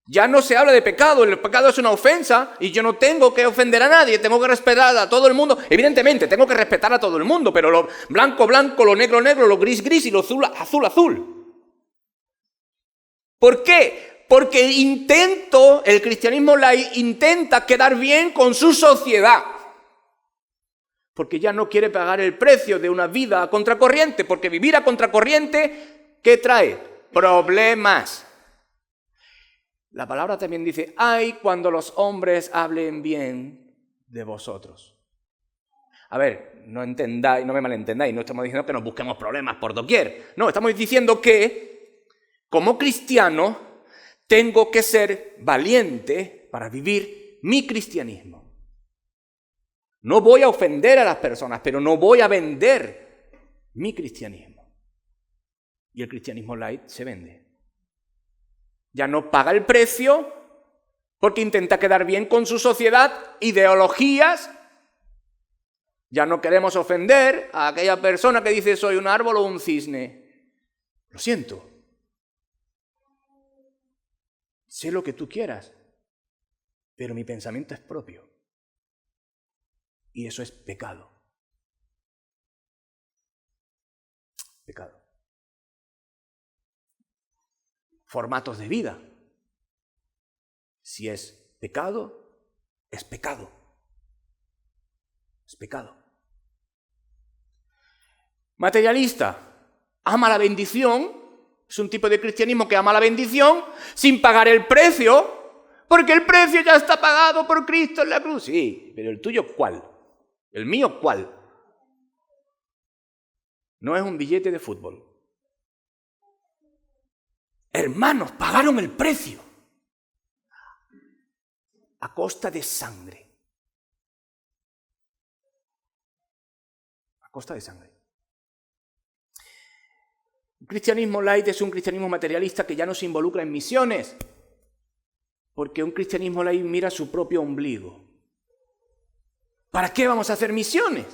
Ya no se habla de pecado, el pecado es una ofensa y yo no tengo que ofender a nadie, tengo que respetar a todo el mundo. Evidentemente, tengo que respetar a todo el mundo, pero lo blanco, blanco, lo negro, negro, lo gris, gris y lo azul, azul, azul. ¿Por qué? Porque el cristianismo light intenta quedar bien con su sociedad. Porque ya no quiere pagar el precio de una vida a contracorriente, porque vivir a contracorriente, ¿qué trae? Problemas. La palabra también dice, ay, cuando los hombres hablen bien de vosotros. A ver, no me malentendáis, no estamos diciendo que nos busquemos problemas por doquier. No, estamos diciendo que, como cristiano, tengo que ser valiente para vivir mi cristianismo. No voy a ofender a las personas, pero no voy a vender mi cristianismo. Y el cristianismo light se vende. Ya no paga el precio porque intenta quedar bien con su sociedad, ideologías. Ya no queremos ofender a aquella persona que dice soy un árbol o un cisne. Lo siento, sé lo que tú quieras, pero mi pensamiento es propio. Y eso es pecado. Pecado. Formatos de vida. Si es pecado, es pecado. Es pecado. Materialista. Ama la bendición. Es un tipo de cristianismo que ama la bendición sin pagar el precio, porque el precio ya está pagado por Cristo en la cruz. Sí, pero ¿el tuyo cuál? ¿El mío cuál? No es un billete de fútbol. Hermanos, pagaron el precio a costa de sangre. A costa de sangre. Un cristianismo light es un cristianismo materialista que ya no se involucra en misiones, porque un cristianismo light mira su propio ombligo. ¿Para qué vamos a hacer misiones?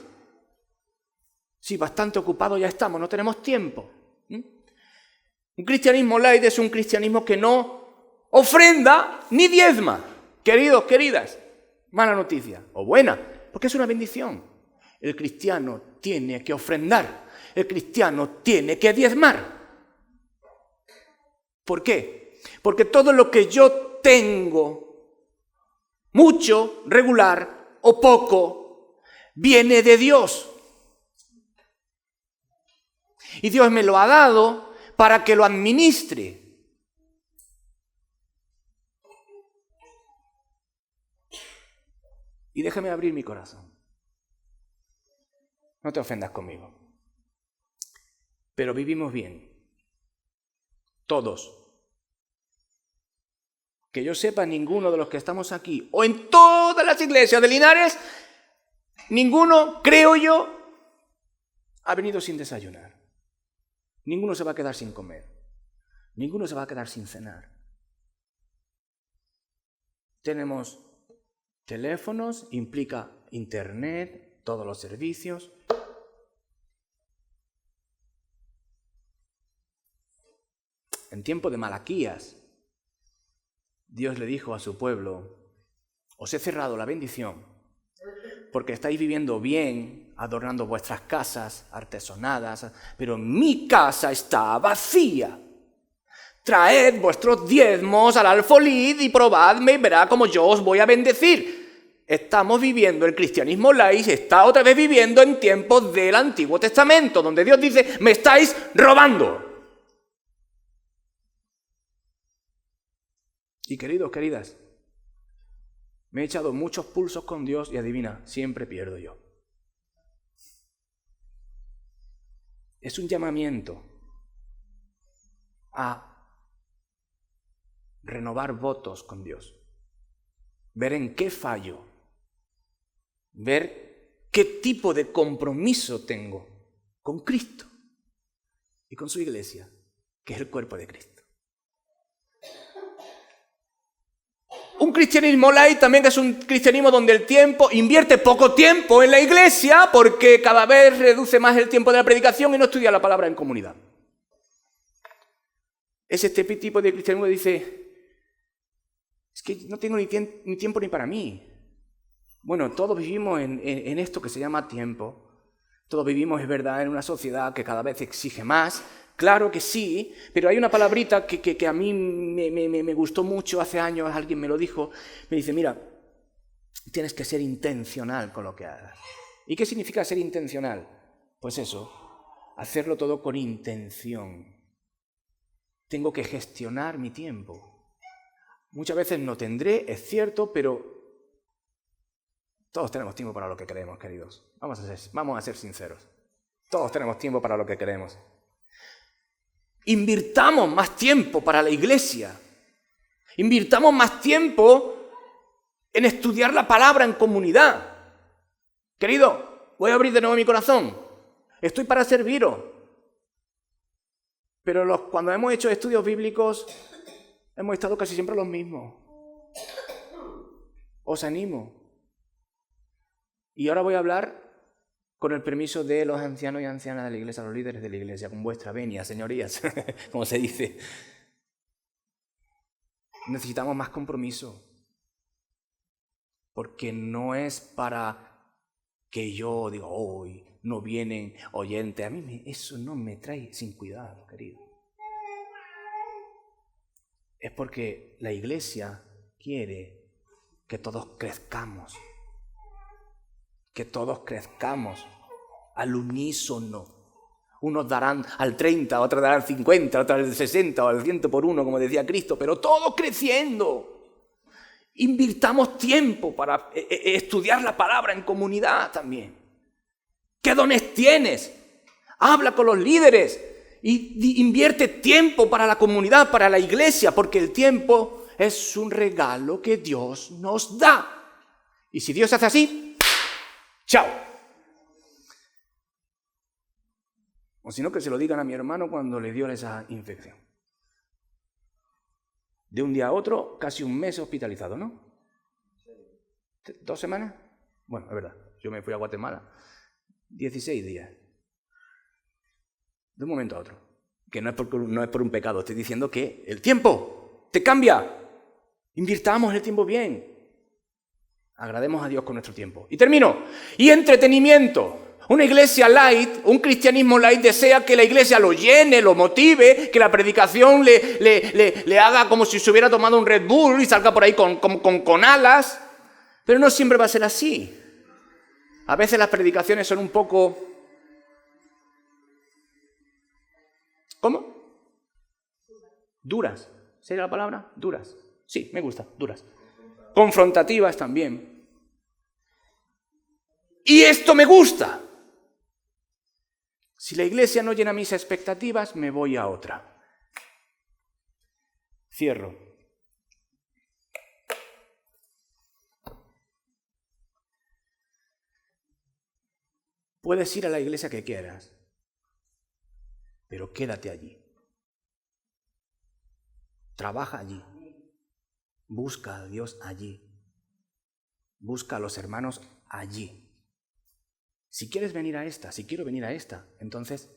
Si bastante ocupados ya estamos, no tenemos tiempo. Un cristianismo light es un cristianismo que no ofrenda ni diezma. Queridos, queridas, mala noticia, o buena, porque es una bendición. El cristiano tiene que ofrendar. El cristiano tiene que diezmar. ¿Por qué? Porque todo lo que yo tengo, mucho, regular o poco, viene de Dios. Y Dios me lo ha dado para que lo administre. Y déjame abrir mi corazón. No te ofendas conmigo. Pero vivimos bien. Todos. Que yo sepa, ninguno de los que estamos aquí, o en todas las iglesias de Linares, ninguno, creo yo, ha venido sin desayunar. Ninguno se va a quedar sin comer. Ninguno se va a quedar sin cenar. Tenemos teléfonos, implica internet, todos los servicios. En tiempo de Malaquías, Dios le dijo a su pueblo: os he cerrado la bendición porque estáis viviendo bien, adornando vuestras casas artesonadas, pero mi casa está vacía. Traed vuestros diezmos al alfolí y probadme y verá cómo yo os voy a bendecir. Estamos viviendo, el cristianismo light está otra vez viviendo en tiempos del Antiguo Testamento, donde Dios dice: me estáis robando. Y queridos, queridas, me he echado muchos pulsos con Dios y adivina, siempre pierdo yo. Es un llamamiento a renovar votos con Dios, ver en qué fallo, ver qué tipo de compromiso tengo con Cristo y con su iglesia, que es el cuerpo de Cristo. Un cristianismo light también es un cristianismo donde el tiempo invierte poco tiempo en la iglesia porque cada vez reduce más el tiempo de la predicación y no estudia la palabra en comunidad. Es este tipo de cristianismo que dice: es que no tengo ni tiempo ni para mí. Bueno, todos vivimos en esto que se llama tiempo. Todos vivimos, es verdad, en una sociedad que cada vez exige más. Claro que sí, pero hay una palabrita que a mí me gustó mucho hace años, alguien me lo dijo, me dice: mira, tienes que ser intencional con lo que hagas. ¿Y qué significa ser intencional? Pues eso, hacerlo todo con intención. Tengo que gestionar mi tiempo. Muchas veces no tendré, es cierto, pero todos tenemos tiempo para lo que queremos, queridos. Vamos a ser sinceros. Todos tenemos tiempo para lo que queremos. Invirtamos más tiempo para la iglesia. Invirtamos más tiempo en estudiar la palabra en comunidad. Querido, voy a abrir de nuevo mi corazón. Estoy para serviros. Pero cuando hemos hecho estudios bíblicos, hemos estado casi siempre los mismos. Os animo. Y ahora voy a hablar con el permiso de los ancianos y ancianas de la iglesia, los líderes de la iglesia, con vuestra venia, señorías, como se dice. necesitamos más compromiso. Porque no es para que yo diga, hoy no vienen oyentes. A mí eso no me trae sin cuidado, querido. Es porque la iglesia quiere que todos crezcamos. Que todos crezcamos al unísono. Unos darán al 30, otros darán al 50, otros al 60 o al 100 por uno, como decía Cristo, pero todos creciendo. Invirtamos tiempo para estudiar la palabra en comunidad también. ¿Qué dones tienes? Habla con los líderes y invierte tiempo para la comunidad, para la iglesia, porque el tiempo es un regalo que Dios nos da. Y si Dios hace así, ¡chao! O si no, que se lo digan a mi hermano cuando le dio esa infección. De un día a otro, casi un mes hospitalizado, ¿no? 2 semanas. Bueno, es verdad, yo me fui a Guatemala. 16 días. De un momento a otro. Que no es por un pecado, estoy diciendo que el tiempo te cambia. Invirtamos el tiempo bien. Agrademos a Dios con nuestro tiempo. Y termino. Y entretenimiento. Una iglesia light, un cristianismo light desea que la iglesia lo llene, lo motive, que la predicación le haga como si se hubiera tomado un Red Bull y salga por ahí con alas. Pero no siempre va a ser así. A veces las predicaciones son un poco... ¿Cómo? Duras. ¿Sería la palabra? Duras. Sí, me gusta, duras. Confrontativas también. Y esto me gusta. Si la iglesia no llena mis expectativas, me voy a otra. Cierro. Puedes ir a la iglesia que quieras, pero quédate allí. Trabaja allí. Busca a Dios allí. Busca a los hermanos allí. Si quieres venir a esta, si quiero venir a esta, entonces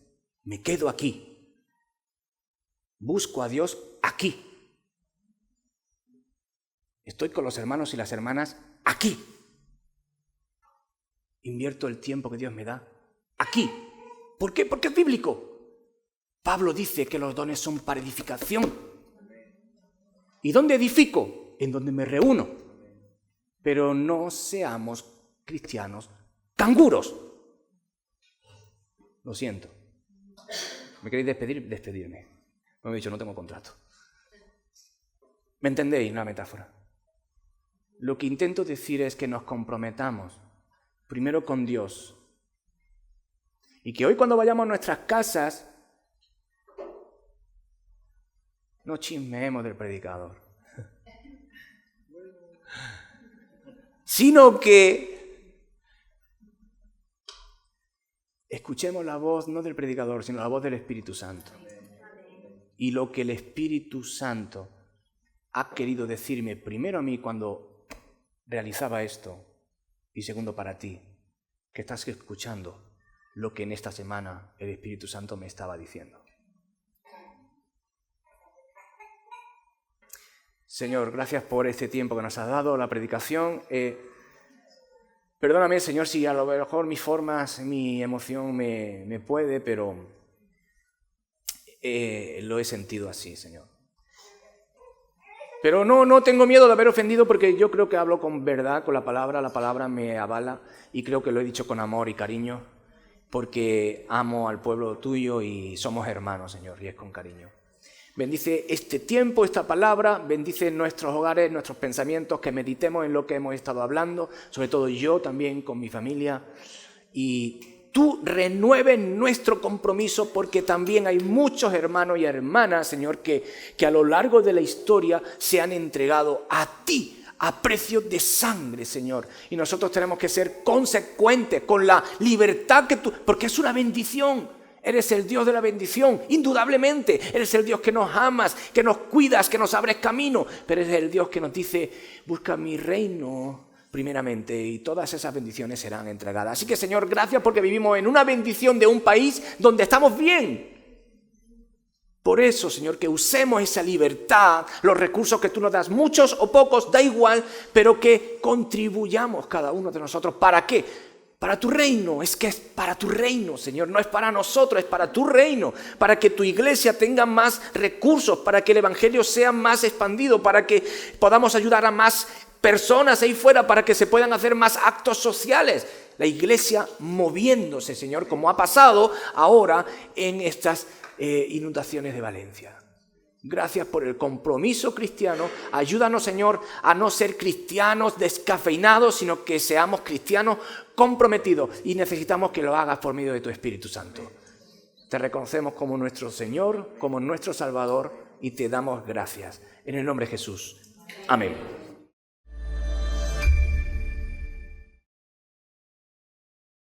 me quedo aquí. Busco a Dios aquí. Estoy con los hermanos y las hermanas aquí. Invierto el tiempo que Dios me da aquí. ¿Por qué? Porque es bíblico. Pablo dice que los dones son para edificación. ¿Y dónde edifico? En donde me reúno. Pero no seamos cristianos canguros. Lo siento. ¿Me queréis despedir? Despedirme. Me he dicho, no tengo contrato. ¿Me entendéis la metáfora? Lo que intento decir es que nos comprometamos primero con Dios. Y que hoy cuando vayamos a nuestras casas no chismeemos del predicador. Sino que escuchemos la voz no del predicador, sino la voz del Espíritu Santo. Y lo que el Espíritu Santo ha querido decirme, primero a mí cuando realizaba esto, y segundo para ti, que estás escuchando lo que en esta semana el Espíritu Santo me estaba diciendo. Señor, gracias por este tiempo que nos has dado, la predicación. Perdóname, Señor, si a lo mejor mis formas, mi emoción me puede, pero lo he sentido así, Señor. Pero no tengo miedo de haber ofendido porque yo creo que hablo con verdad, con la palabra me avala y creo que lo he dicho con amor y cariño porque amo al pueblo tuyo y somos hermanos, Señor, y es con cariño. Bendice este tiempo, esta palabra, bendice nuestros hogares, nuestros pensamientos, que meditemos en lo que hemos estado hablando, sobre todo yo también con mi familia, y tú renueves nuestro compromiso porque también hay muchos hermanos y hermanas, Señor, que a lo largo de la historia se han entregado a ti, a precio de sangre, Señor. Y nosotros tenemos que ser consecuentes con la libertad que tú, porque es una bendición. Eres el Dios de la bendición, indudablemente. Eres el Dios que nos amas, que nos cuidas, que nos abres camino. Pero eres el Dios que nos dice, busca mi reino primeramente y todas esas bendiciones serán entregadas. Así que, Señor, gracias porque vivimos en una bendición de un país donde estamos bien. Por eso, Señor, que usemos esa libertad, los recursos que tú nos das, muchos o pocos, da igual, pero que contribuyamos cada uno de nosotros. ¿Para qué? Para tu reino. Es que es para tu reino, Señor. No es para nosotros, es para tu reino. Para que tu iglesia tenga más recursos, para que el evangelio sea más expandido, para que podamos ayudar a más personas ahí fuera, para que se puedan hacer más actos sociales. La iglesia moviéndose, Señor, como ha pasado ahora en estas inundaciones de Valencia. Gracias por el compromiso cristiano. Ayúdanos, Señor, a no ser cristianos descafeinados, sino que seamos cristianos comprometidos. Y necesitamos que lo hagas por medio de tu Espíritu Santo. Te reconocemos como nuestro Señor, como nuestro Salvador, y te damos gracias. En el nombre de Jesús. Amén.